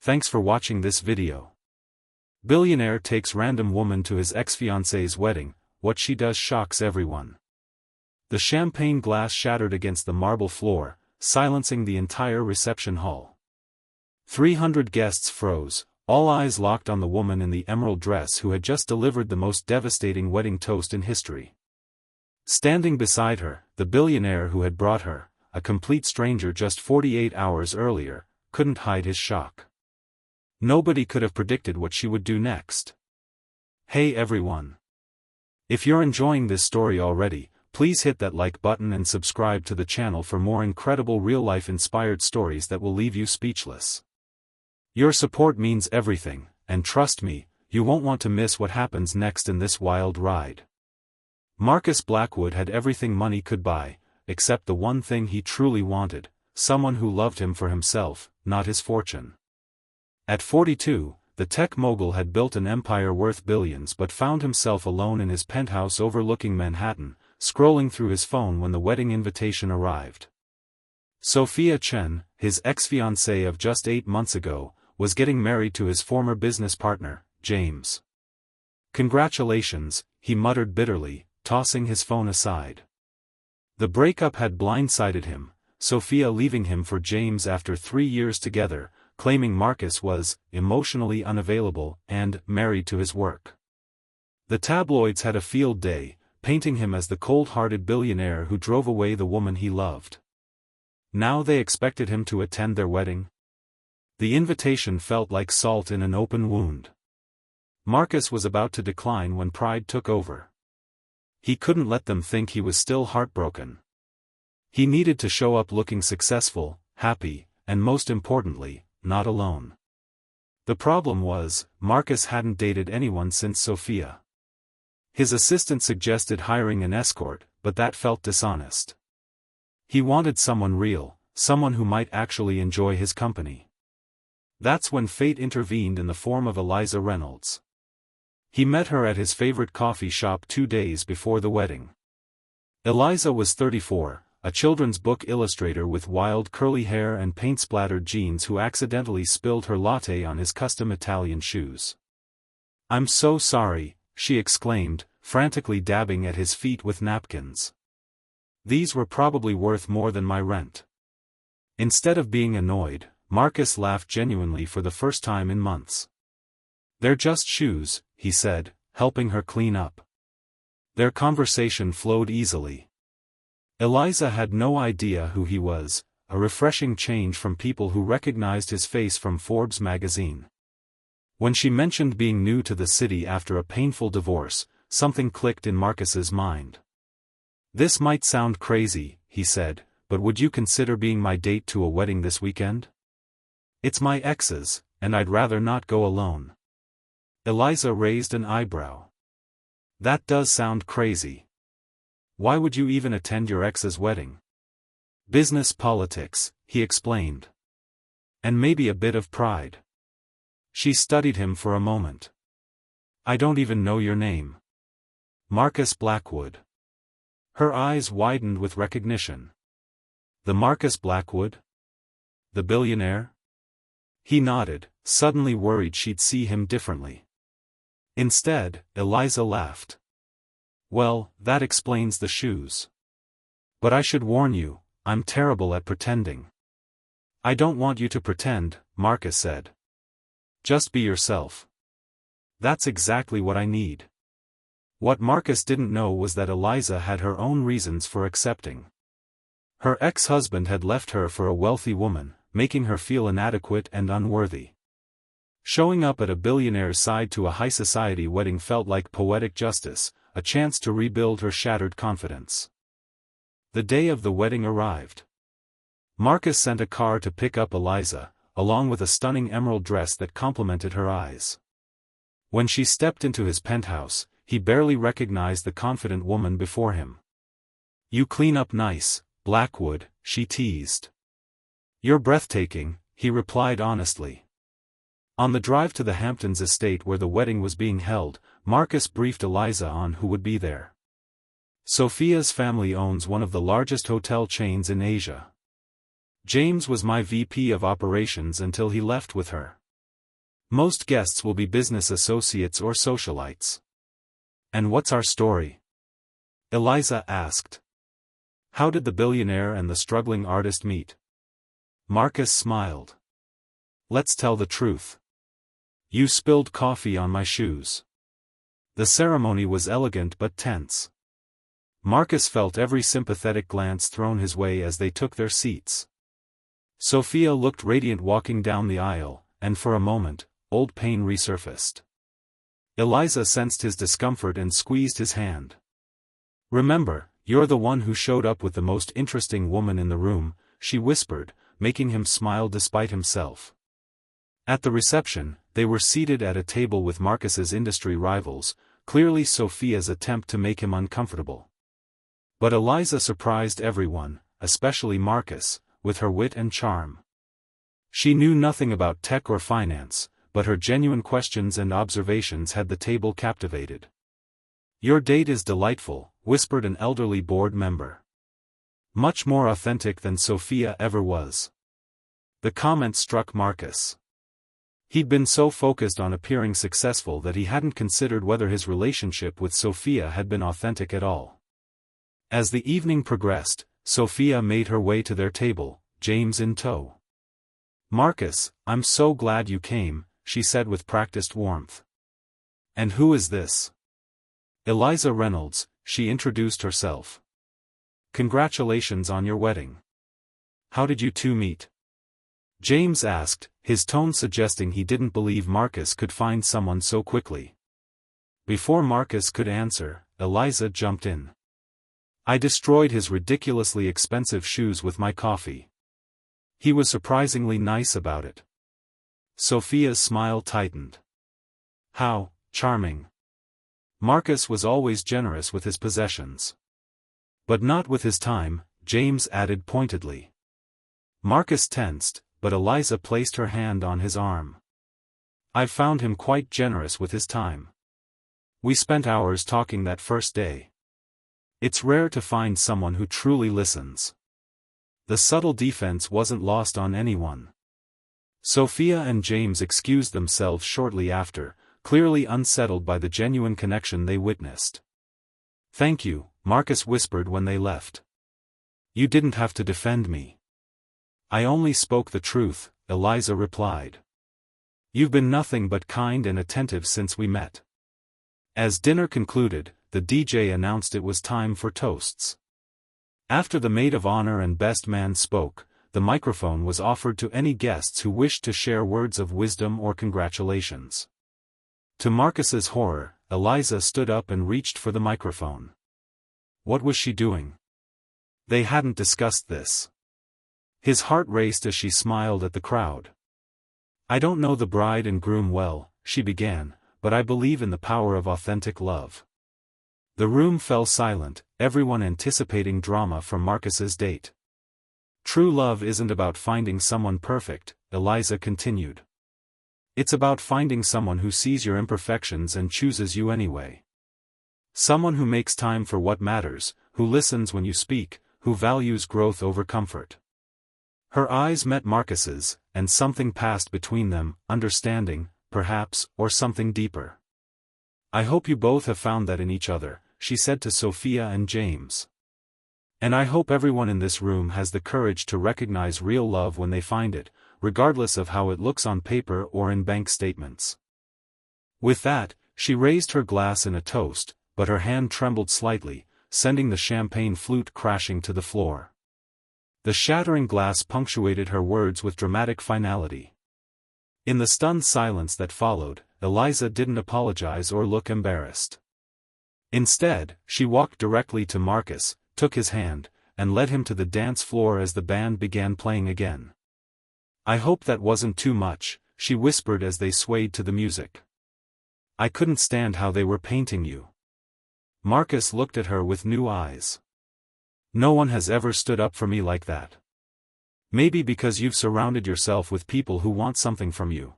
Thanks for watching this video. Billionaire takes random woman to his ex-fiancée's wedding. What she does shocks everyone. The champagne glass shattered against the marble floor, silencing the entire reception hall. 300 guests froze, all eyes locked on the woman in the emerald dress who had just delivered the most devastating wedding toast in history. Standing beside her, the billionaire who had brought her, a complete stranger just 48 hours earlier, couldn't hide his shock. Nobody could have predicted what she would do next. Hey everyone! If you're enjoying this story already, please hit that like button and subscribe to the channel for more incredible real-life inspired stories that will leave you speechless. Your support means everything, and trust me, you won't want to miss what happens next in this wild ride. Marcus Blackwood had everything money could buy, except the one thing he truly wanted, someone who loved him for himself, not his fortune. At 42, the tech mogul had built an empire worth billions but found himself alone in his penthouse overlooking Manhattan, scrolling through his phone when the wedding invitation arrived. Sophia Chen, his ex-fiancée of just 8 months ago, was getting married to his former business partner, James. Congratulations, he muttered bitterly, tossing his phone aside. The breakup had blindsided him, Sophia leaving him for James after 3 years together, claiming Marcus was emotionally unavailable and married to his work. The tabloids had a field day, painting him as the cold-hearted billionaire who drove away the woman he loved. Now they expected him to attend their wedding? The invitation felt like salt in an open wound. Marcus was about to decline when pride took over. He couldn't let them think he was still heartbroken. He needed to show up looking successful, happy, and most importantly, not alone. The problem was, Marcus hadn't dated anyone since Sophia. His assistant suggested hiring an escort, but that felt dishonest. He wanted someone real, someone who might actually enjoy his company. That's when fate intervened in the form of Eliza Reynolds. He met her at his favorite coffee shop 2 days before the wedding. Eliza was 34, a children's book illustrator with wild curly hair and paint-splattered jeans who accidentally spilled her latte on his custom Italian shoes. "I'm so sorry," she exclaimed, frantically dabbing at his feet with napkins. "These were probably worth more than my rent." Instead of being annoyed, Marcus laughed genuinely for the first time in months. "They're just shoes," he said, helping her clean up. Their conversation flowed easily. Eliza had no idea who he was, a refreshing change from people who recognized his face from Forbes magazine. When she mentioned being new to the city after a painful divorce, something clicked in Marcus's mind. "This might sound crazy," he said, "but would you consider being my date to a wedding this weekend? It's my ex's, and I'd rather not go alone." Eliza raised an eyebrow. "That does sound crazy. Why would you even attend your ex's wedding?" "Business politics," he explained. "And maybe a bit of pride." She studied him for a moment. "I don't even know your name." "Marcus Blackwood." Her eyes widened with recognition. "The Marcus Blackwood? The billionaire?" He nodded, suddenly worried she'd see him differently. Instead, Eliza laughed. "Well, that explains the shoes. But I should warn you, I'm terrible at pretending." "I don't want you to pretend," Marcus said. "Just be yourself." "That's exactly what I need." What Marcus didn't know was that Eliza had her own reasons for accepting. Her ex-husband had left her for a wealthy woman, making her feel inadequate and unworthy. Showing up at a billionaire's side to a high-society wedding felt like poetic justice, a chance to rebuild her shattered confidence. The day of the wedding arrived. Marcus sent a car to pick up Eliza, along with a stunning emerald dress that complemented her eyes. When she stepped into his penthouse, he barely recognized the confident woman before him. "You clean up nice, Blackwood," she teased. "You're breathtaking," he replied honestly. On the drive to the Hamptons estate where the wedding was being held, Marcus briefed Eliza on who would be there. Sophia's family owns one of the largest hotel chains in Asia. James was my VP of operations until he left with her. Most guests will be business associates or socialites. And what's our story? Eliza asked. How did the billionaire and the struggling artist meet? Marcus smiled. Let's tell the truth. You spilled coffee on my shoes. The ceremony was elegant but tense. Marcus felt every sympathetic glance thrown his way as they took their seats. Sophia looked radiant walking down the aisle, and for a moment, old pain resurfaced. Eliza sensed his discomfort and squeezed his hand. Remember, you're the one who showed up with the most interesting woman in the room, she whispered, making him smile despite himself. At the reception, they were seated at a table with Marcus's industry rivals, clearly Sophia's attempt to make him uncomfortable. But Eliza surprised everyone, especially Marcus, with her wit and charm. She knew nothing about tech or finance, but her genuine questions and observations had the table captivated. Your date is delightful, whispered an elderly board member. Much more authentic than Sophia ever was. The comment struck Marcus. He'd been so focused on appearing successful that he hadn't considered whether his relationship with Sophia had been authentic at all. As the evening progressed, Sophia made her way to their table, James in tow. Marcus, I'm so glad you came, she said with practiced warmth. And who is this? Eliza Reynolds, she introduced herself. Congratulations on your wedding. How did you two meet? James asked, his tone suggesting he didn't believe Marcus could find someone so quickly. Before Marcus could answer, Eliza jumped in. I destroyed his ridiculously expensive shoes with my coffee. He was surprisingly nice about it. Sophia's smile tightened. How charming. Marcus was always generous with his possessions. But not with his time, James added pointedly. Marcus tensed, but Eliza placed her hand on his arm. I've found him quite generous with his time. We spent hours talking that first day. It's rare to find someone who truly listens. The subtle defense wasn't lost on anyone. Sophia and James excused themselves shortly after, clearly unsettled by the genuine connection they witnessed. Thank you, Marcus whispered when they left. You didn't have to defend me. I only spoke the truth, Eliza replied. You've been nothing but kind and attentive since we met. As dinner concluded, the DJ announced it was time for toasts. After the maid of honor and best man spoke, the microphone was offered to any guests who wished to share words of wisdom or congratulations. To Marcus's horror, Eliza stood up and reached for the microphone. What was she doing? They hadn't discussed this. His heart raced as she smiled at the crowd. I don't know the bride and groom well, she began, but I believe in the power of authentic love. The room fell silent, everyone anticipating drama from Marcus's date. True love isn't about finding someone perfect, Eliza continued. It's about finding someone who sees your imperfections and chooses you anyway. Someone who makes time for what matters, who listens when you speak, who values growth over comfort. Her eyes met Marcus's, and something passed between them, understanding, perhaps, or something deeper. I hope you both have found that in each other, she said to Sophia and James. And I hope everyone in this room has the courage to recognize real love when they find it, regardless of how it looks on paper or in bank statements. With that, she raised her glass in a toast, but her hand trembled slightly, sending the champagne flute crashing to the floor. The shattering glass punctuated her words with dramatic finality. In the stunned silence that followed, Eliza didn't apologize or look embarrassed. Instead, she walked directly to Marcus, took his hand, and led him to the dance floor as the band began playing again. I hope that wasn't too much, she whispered as they swayed to the music. I couldn't stand how they were painting you. Marcus looked at her with new eyes. No one has ever stood up for me like that. Maybe because you've surrounded yourself with people who want something from you.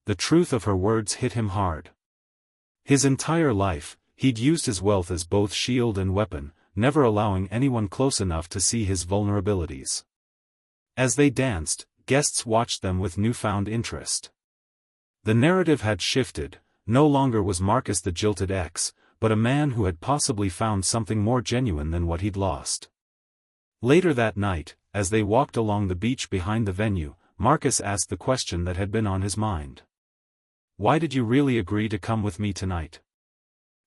The truth of her words hit him hard. His entire life, he'd used his wealth as both shield and weapon, never allowing anyone close enough to see his vulnerabilities. As they danced, guests watched them with newfound interest. The narrative had shifted. No longer was Marcus the jilted ex, but a man who had possibly found something more genuine than what he'd lost. Later that night, as they walked along the beach behind the venue, Marcus asked the question that had been on his mind. "Why did you really agree to come with me tonight?"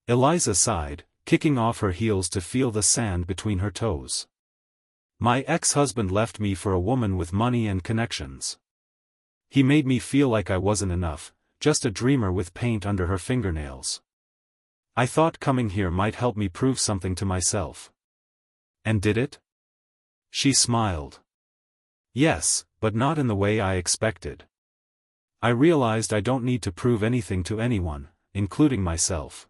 Eliza sighed, kicking off her heels to feel the sand between her toes. "My ex-husband left me for a woman with money and connections. He made me feel like I wasn't enough, just a dreamer with paint under her fingernails. I thought coming here might help me prove something to myself." "And did it?" She smiled. "Yes, but not in the way I expected. I realized I don't need to prove anything to anyone, including myself.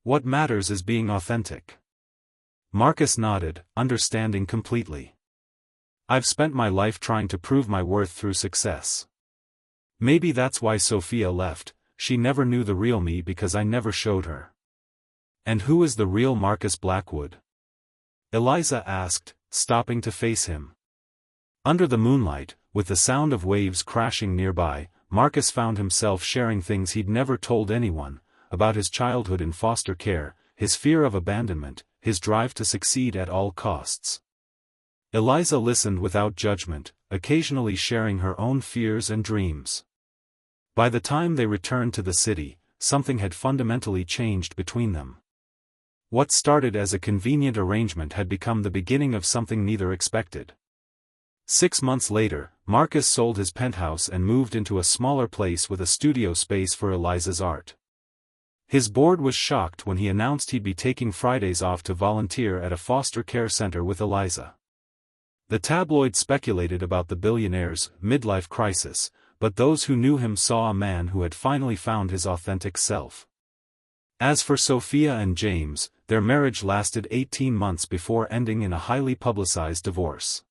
What matters is being authentic." Marcus nodded, understanding completely. "I've spent my life trying to prove my worth through success. Maybe that's why Sophia left. She never knew the real me because I never showed her." "And who is the real Marcus Blackwood?" Eliza asked, stopping to face him. Under the moonlight, with the sound of waves crashing nearby, Marcus found himself sharing things he'd never told anyone, about his childhood in foster care, his fear of abandonment, his drive to succeed at all costs. Eliza listened without judgment, occasionally sharing her own fears and dreams. By the time they returned to the city, something had fundamentally changed between them. What started as a convenient arrangement had become the beginning of something neither expected. 6 months later, Marcus sold his penthouse and moved into a smaller place with a studio space for Eliza's art. His board was shocked when he announced he'd be taking Fridays off to volunteer at a foster care center with Eliza. The tabloids speculated about the billionaire's midlife crisis, but those who knew him saw a man who had finally found his authentic self. As for Sophia and James, their marriage lasted 18 months before ending in a highly publicized divorce.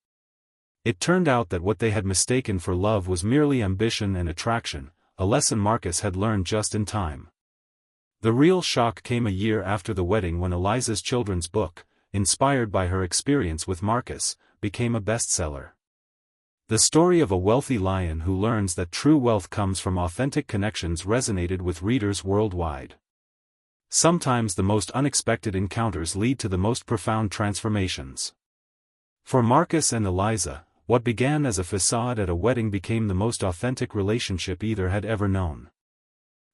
It turned out that what they had mistaken for love was merely ambition and attraction, a lesson Marcus had learned just in time. The real shock came a year after the wedding when Eliza's children's book, inspired by her experience with Marcus, became a bestseller. The story of a wealthy lion who learns that true wealth comes from authentic connections resonated with readers worldwide. Sometimes the most unexpected encounters lead to the most profound transformations. For Marcus and Eliza, what began as a facade at a wedding became the most authentic relationship either had ever known.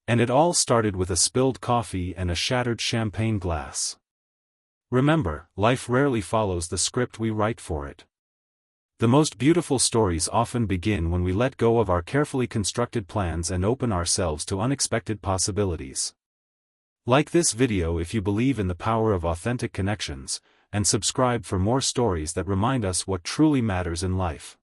And it all started with a spilled coffee and a shattered champagne glass. Remember, life rarely follows the script we write for it. The most beautiful stories often begin when we let go of our carefully constructed plans and open ourselves to unexpected possibilities. Like this video if you believe in the power of authentic connections, and subscribe for more stories that remind us what truly matters in life.